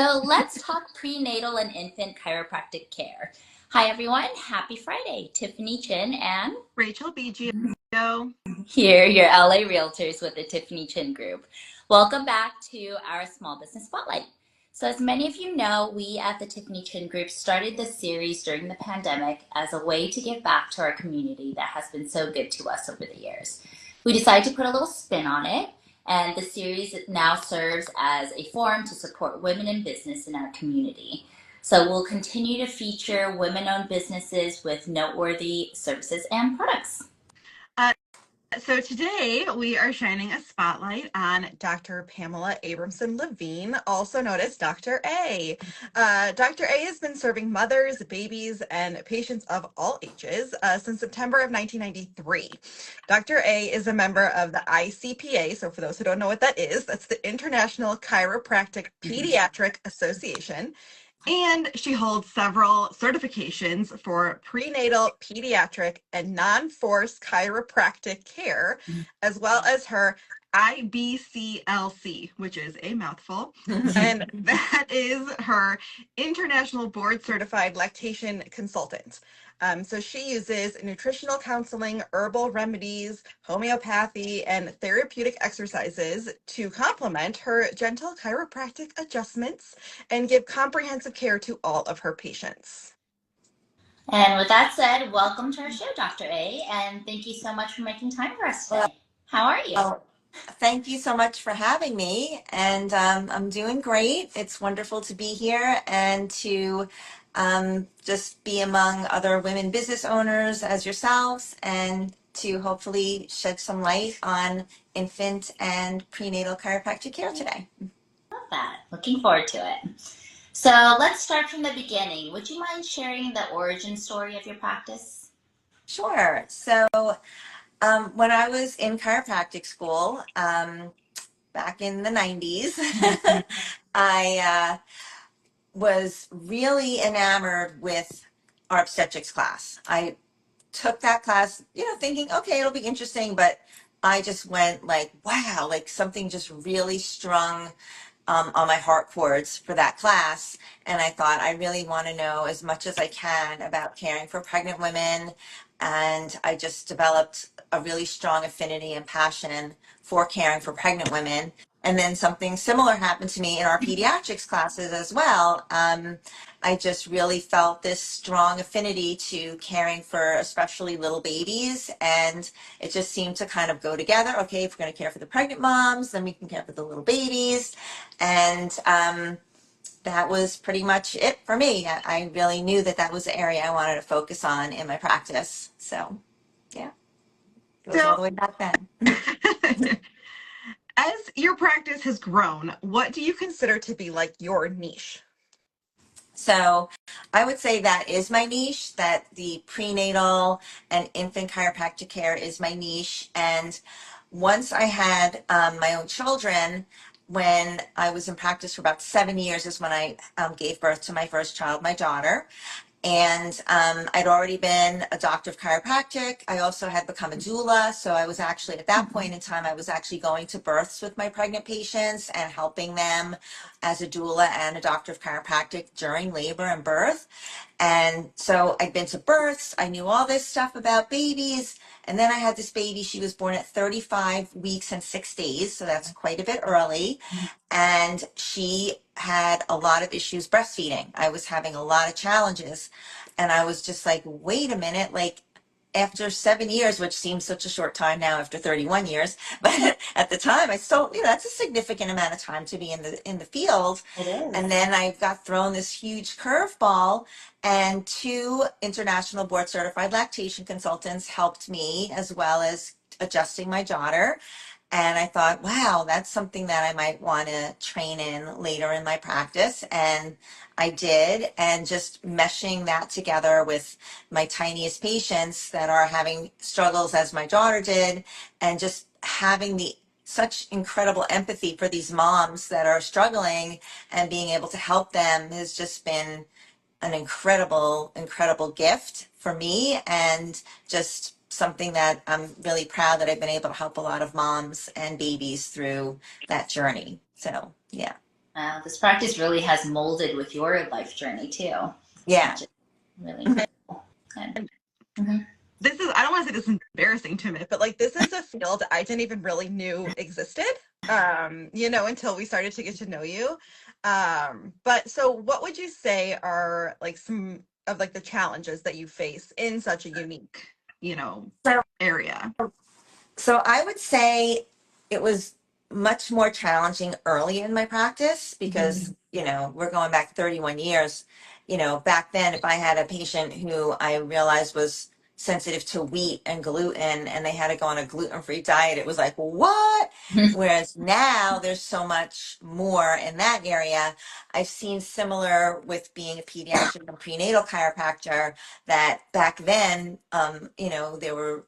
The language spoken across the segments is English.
So let's talk prenatal and infant chiropractic care. Hi, everyone. Happy Friday. Tiffany Chin and Rachel BGO. here, your LA Realtors with the Tiffany Chin Group. Welcome back to our Small Business Spotlight. So, as many of you know, we at the Tiffany Chin Group started this series during the pandemic as a way to give back to our community that has been so good to us over the years. We decided to put a little spin on it, and the series now serves as a forum to support women in business in our community. So, we'll continue to feature women owned businesses with noteworthy services and products. So today we are shining a spotlight on Dr. Pamela Abramson-Levine, also known as Dr. A. Dr. A has been serving mothers, babies, and patients of all ages since September of 1993. Dr. A is a member of the ICPA, so for those who don't know what that is, that's the International Chiropractic Pediatric Association. And she holds several certifications for prenatal, pediatric, and non-force chiropractic care, as well as her IBCLC, which is a mouthful. And that is her International Board Certified Lactation Consultant. So she uses nutritional counseling, herbal remedies, homeopathy, and therapeutic exercises to complement her gentle chiropractic adjustments and give comprehensive care to all of her patients. And with that said, welcome to our show, Dr. A, and thank you so much for making time for us Well, today. How are you? well, thank you so much for having me, and I'm doing great. It's wonderful to be here and to just be among other women business owners as yourselves, and to hopefully shed some light on infant and prenatal chiropractic care today. Love that. Looking forward to it. So let's start from the beginning. Would you mind sharing the origin story of your practice? Sure. So when I was in chiropractic school back in the 90s, I was really enamored with our obstetrics class. I took that class, thinking, okay, it'll be interesting, but I just went like, wow, like something just really strung on my heart chords for that class. And I thought I really want to know as much as I can about caring for pregnant women. And I just developed a really strong affinity and passion for caring for pregnant women. And then something similar happened to me in our pediatrics classes as well. I just really felt this strong affinity to caring for especially little babies. And it just seemed to kind of go together. Okay, if we're going to care for the pregnant moms, then we can care for the little babies. And that was pretty much it for me. I really knew that that was the area I wanted to focus on in my practice. So, yeah, it goes all So, the way back then. as your practice has grown, what do you consider to be like your niche? So I would say that is my niche, that the prenatal and infant chiropractic care is my niche. And once I had my own children, when I was in practice for about 7 years is when I gave birth to my first child, my daughter. And I'd already been a doctor of chiropractic. I also had become a doula. So I was actually, at that point in time, I was actually going to births with my pregnant patients and helping them as a doula and a doctor of chiropractic during labor and birth. And so I'd been to births. I knew all this stuff about babies. And then I had this baby. She was born at 35 weeks and 6 days. So that's quite a bit early. And she had a lot of issues breastfeeding. I was having a lot of challenges. And I was just like, wait a minute, like after 7 years, which seems such a short time now after 31 years, but at the time I still, that's a significant amount of time to be in the field. It is. And then I got thrown this huge curveball, and two international board certified lactation consultants helped me as well as adjusting my daughter. And I thought, wow, that's something that I might want to train in later in my practice. And I did. And just meshing that together with my tiniest patients that are having struggles as my daughter did, and just having the such incredible empathy for these moms that are struggling and being able to help them has just been an incredible, incredible gift for me, and just something that I'm really proud that I've been able to help a lot of moms and babies through that journey. So, yeah. This practice really has molded with your life journey too, Yeah. which is really incredible. Good. Mhm. This is, I don't want to say this is embarrassing to admit, but like this is a field I didn't even really knew existed, until we started to get to know you. But so what would you say are like some of like the challenges that you face in such a unique, So, area? so I would say it was much more challenging early in my practice because, we're going back 31 years. Back then, if I had a patient who I realized was sensitive to wheat and gluten and they had to go on a gluten-free diet, it was like, what? Whereas now there's so much more in that area. I've seen similar with being a pediatric and prenatal chiropractor that back then, there were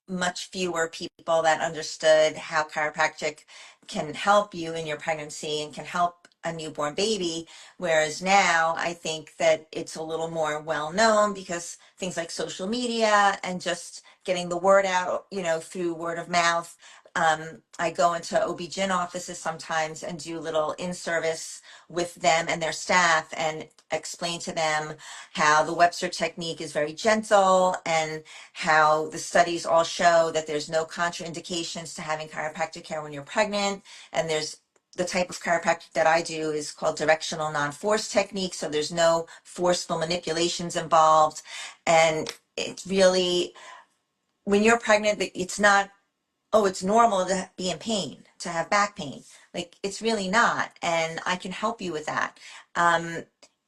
much fewer people that understood how chiropractic can help you in your pregnancy and can help a newborn baby. Whereas now I think that it's a little more well known because things like social media and just getting the word out, through word of mouth. I go into OB-GYN offices sometimes and do little in-service with them and their staff and explain to them how the Webster technique is very gentle and how the studies all show that there's no contraindications to having chiropractic care when you're pregnant. And there's the type of chiropractic that I do is called directional non-force technique. So there's no forceful manipulations involved. And it's really, when you're pregnant, it's not, oh, it's normal to be in pain, to have back pain. Like, it's really not. And I can help you with that.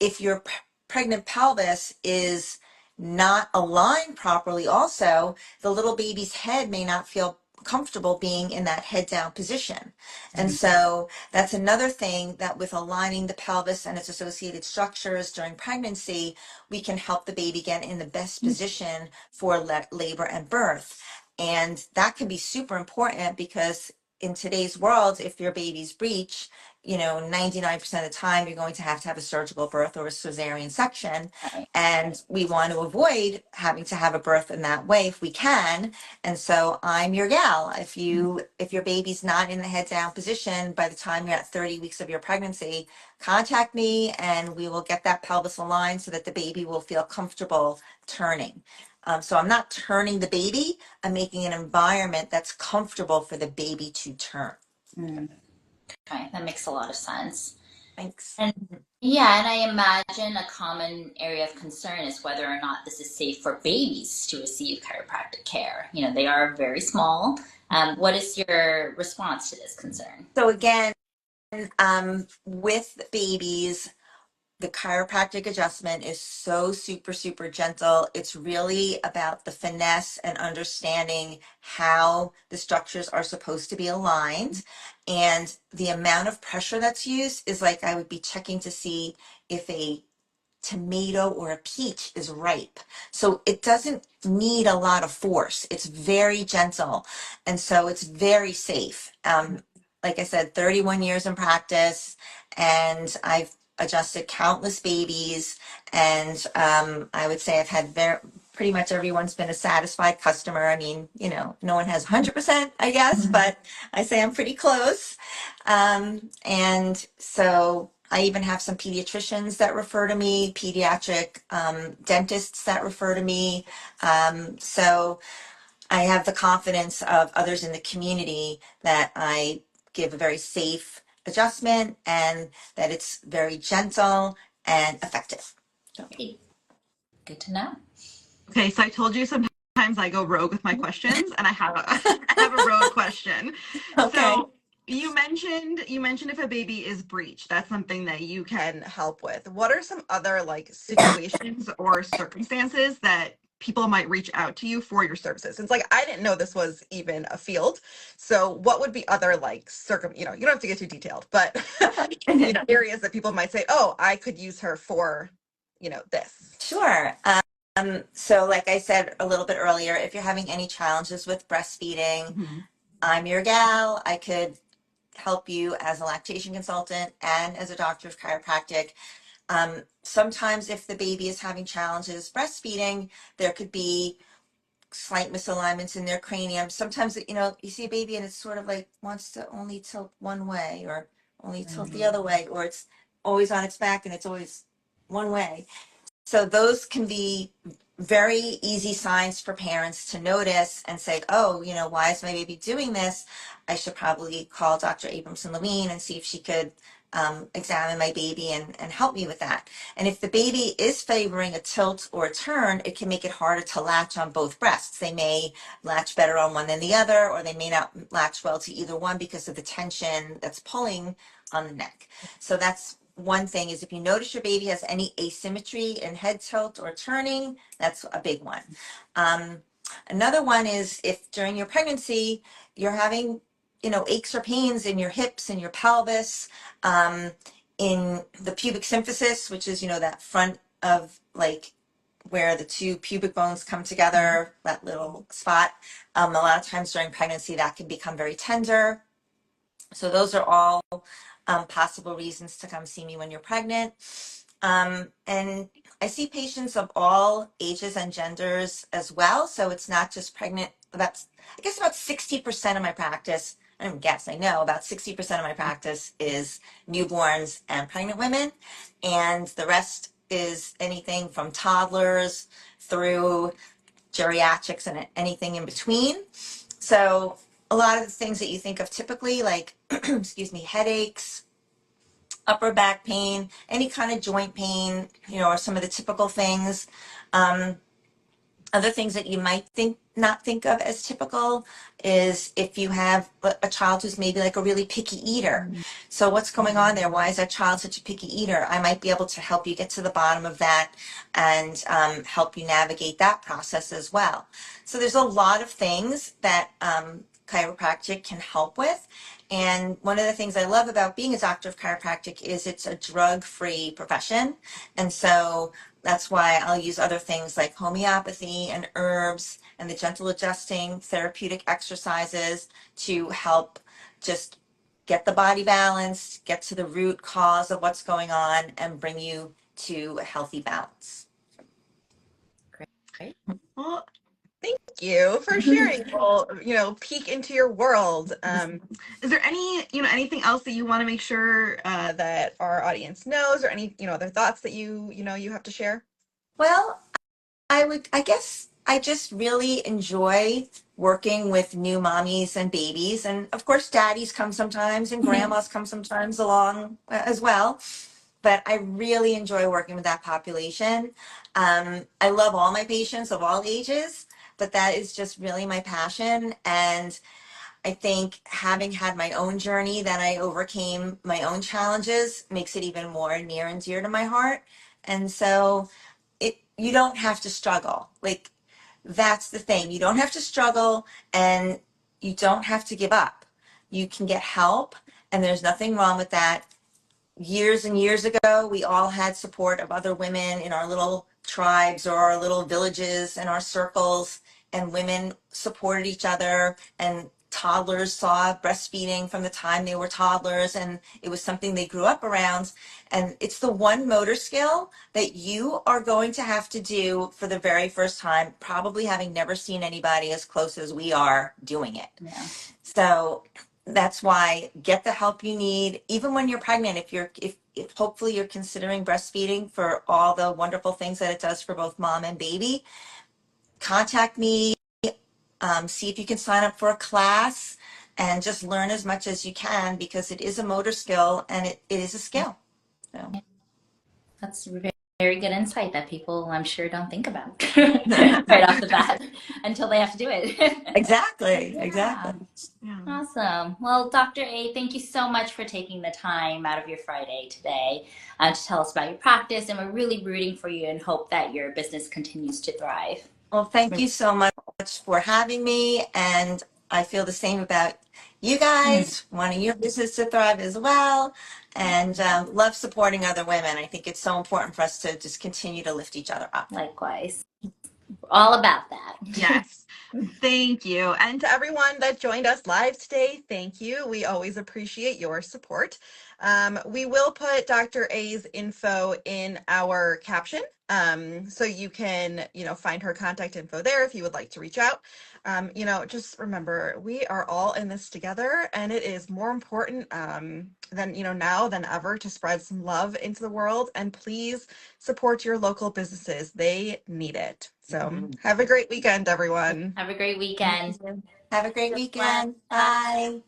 If your pregnant pelvis is not aligned properly, also, the little baby's head may not feel comfortable being in that head down position. And so that's another thing that with aligning the pelvis and its associated structures during pregnancy, we can help the baby get in the best position for labor and birth. And that can be super important because in today's world, if your baby's breech, 99% of the time you're going to have a surgical birth or a cesarean section. Right. And we want to avoid having to have a birth in that way if we can. And so I'm your gal. If your baby's not in the head down position by the time you're at 30 weeks of your pregnancy, contact me and we will get that pelvis aligned so that the baby will feel comfortable turning. So I'm not turning the baby, I'm making an environment that's comfortable for the baby to turn. Okay, that makes a lot of sense. Thanks. And yeah, and I imagine a common area of concern is whether or not this is safe for babies to receive chiropractic care. They are very small. What is your response to this concern? So again, with babies, the chiropractic adjustment is so super, super gentle. It's really about the finesse and understanding how the structures are supposed to be aligned. And the amount of pressure that's used is like I would be checking to see if a tomato or a peach is ripe. So it doesn't need a lot of force. It's very gentle. And so it's very safe. Like I said, 31 years in practice, and I've adjusted countless babies. And I would say I've had pretty much everyone's been a satisfied customer. I mean, no one has 100%, I guess, but I say I'm pretty close. And so I even have some pediatricians that refer to me, pediatric dentists that refer to me. So I have the confidence of others in the community that I give a very safe adjustment and that it's very gentle and effective. So, Great. Good to know. Okay, so I told you sometimes I go rogue with my questions, and I have a I have a rogue question. okay. So you mentioned if a baby is breech, that's something that you can help with. What are some other like situations or circumstances that people might reach out to you for your services? It's like I didn't know this was even a field. So what would be other like you don't have to get too detailed, but areas that people might say, "Oh, I could use her for, this." Sure. So like I said a little bit earlier, if you're having any challenges with breastfeeding, I'm your gal. I could help you as a lactation consultant and as a doctor of chiropractic. Sometimes if the baby is having challenges breastfeeding, there could be slight misalignments in their cranium. Sometimes, you see a baby and it's sort of like wants to only tilt one way or only tilt the other way, or it's always on its back and it's always one way. So those can be very easy signs for parents to notice and say, oh, why is my baby doing this? I should probably call Dr. Abramson-Levine and see if she could examine my baby and help me with that. And if the baby is favoring a tilt or a turn, it can make it harder to latch on both breasts. They may latch better on one than the other, or they may not latch well to either one because of the tension that's pulling on the neck. So that's one thing, is if you notice your baby has any asymmetry in head tilt or turning, that's a big one. Another one is if during your pregnancy you're having, aches or pains in your hips and your pelvis, in the pubic symphysis, which is, that front of like where the two pubic bones come together, that little spot. A lot of times during pregnancy that can become very tender. So those are all possible reasons to come see me when you're pregnant. And I see patients of all ages and genders as well. So it's not just pregnant. About 60% of my practice, I don't guess, I know about 60% of my practice is newborns and pregnant women. And the rest is anything from toddlers through geriatrics and anything in between. So a lot of the things that you think of typically, like, excuse me, headaches, upper back pain, any kind of joint pain, are some of the typical things. Other things that you might not think of as typical is if you have a child who's maybe like a really picky eater. So what's going on there? Why is that child such a picky eater? I might be able to help you get to the bottom of that and help you navigate that process as well. So there's a lot of things that chiropractic can help with. And one of the things I love about being a doctor of chiropractic is it's a drug-free profession. And so that's why I'll use other things like homeopathy and herbs and the gentle adjusting therapeutic exercises to help just get the body balanced, get to the root cause of what's going on, and bring you to a healthy balance. Great. Well, thank you for sharing. We'll, peek into your world. Is there anything else that you want to make sure that our audience knows, or any, other thoughts that you have to share? Well, I guess I just really enjoy working with new mommies and babies. And of course, daddies come sometimes and grandmas come sometimes along as well. But I really enjoy working with that population. I love all my patients of all ages, but that is just really my passion. And I think having had my own journey that I overcame my own challenges makes it even more near and dear to my heart. And so you don't have to struggle. Like, that's the thing. You don't have to struggle, and you don't have to give up. You can get help, and there's nothing wrong with that. Years and years ago, we all had support of other women in our little tribes or our little villages and our circles, and women supported each other, and toddlers saw breastfeeding from the time they were toddlers, and it was something they grew up around. And it's the one motor skill that you are going to have to do for the very first time, probably having never seen anybody as close as we are doing it. Yeah. So that's why get the help you need, even when you're pregnant. If hopefully you're considering breastfeeding for all the wonderful things that it does for both mom and baby, contact me. See if you can sign up for a class and just learn as much as you can, because it is a motor skill and it is a skill. So. That's very good insight that people, I'm sure, don't think about right off the bat until they have to do it. Exactly. Yeah. Exactly. Yeah. Awesome. Well, Dr. A, thank you so much for taking the time out of your Friday today to tell us about your practice. And we're really rooting for you and hope that your business continues to thrive. Well, thank you so much for having me. And I feel the same about you guys, wanting your business to thrive as well. And love supporting other women. I think it's so important for us to just continue to lift each other up. Likewise. All about that. Yes. Thank you. And to everyone that joined us live today, thank you. We always appreciate your support. We will put Dr. A's info in our caption. So you can, find her contact info there if you would like to reach out. Just remember, we are all in this together, and it is more important than, now than ever to spread some love into the world. And please support your local businesses. They need it. So have a great weekend, everyone. Have a great weekend. Have a great weekend. Bye.